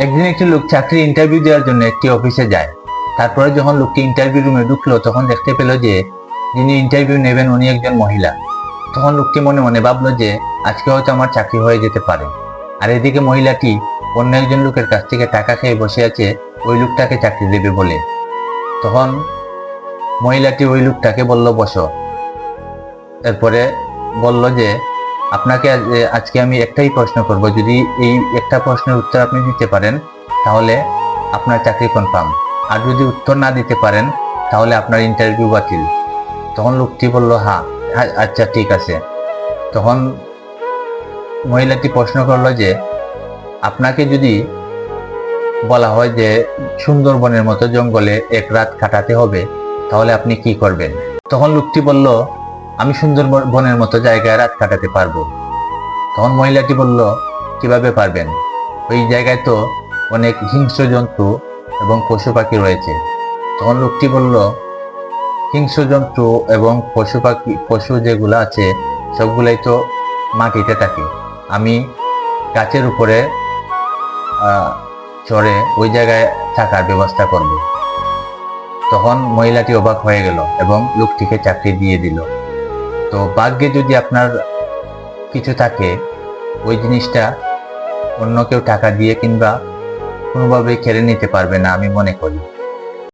একদিন একটি লোক চাকরি ইন্টারভিউ দেওয়ার জন্য একটি অফিসে যায়। তারপরে যখন লোকটি ইন্টারভিউ রুমে ঢুকলো তখন দেখতে পেল যে যিনি ইন্টারভিউ নেবেন উনি একজন মহিলা। তখন লোকটি মনে মনে ভাবলো যে আজকে হয়তো আমার চাকরি হয়ে যেতে পারে। আর এদিকে মহিলাটি অন্য একজন লোকের কাছ থেকে টাকা খেয়ে বসে আছে ওই লোকটাকে চাকরি দেবে বলে। তখন মহিলাটি ওই লোকটাকে বলল, বসো। এরপরে বলল যে আপনাকে আজকে আমি একটাই প্রশ্ন করব, যদি এই একটা প্রশ্নের উত্তর আপনি দিতে পারেন তাহলে আপনার চাকরি কনফার্ম, আর যদি উত্তর না দিতে পারেন তাহলে আপনার ইন্টারভিউ বাতিল। তখন লোকটি বলল, হ্যাঁ আচ্ছা ঠিক আছে। তখন মহিলাটি প্রশ্ন করলো যে আপনাকে যদি বলা হয় যে সুন্দরবনের মতো জঙ্গলে এক রাত কাটাতে হবে তাহলে আপনি কি করবেন? তখন লোকটি বলল, আমি সুন্দরবনের মতো জায়গায় রাত কাটাতে পারবো। তখন মহিলাটি বলল, কিভাবে পারবেন? ওই জায়গায় তো অনেক হিংস্র জন্তু এবং পশু পাখি রয়েছে। তখন লোকটি বলল, হিংস্র জন্তু এবং পশু যেগুলো আছে সবগুলাই তো মাটিতে থাকে, আমি গাছের উপরে চড়ে ওই জায়গায় থাকার ব্যবস্থা করব। তখন মহিলাটি অবাক হয়ে গেল এবং লোকটিকে চাকরি দিয়ে দিল। তো ভাগ্যে যদি আপনার কিছু থাকে ওই জিনিসটা অন্য কেউ টাকা দিয়ে কিংবা কোনোভাবেই কেড়ে নিতে পারবে না, আমি মনে করি।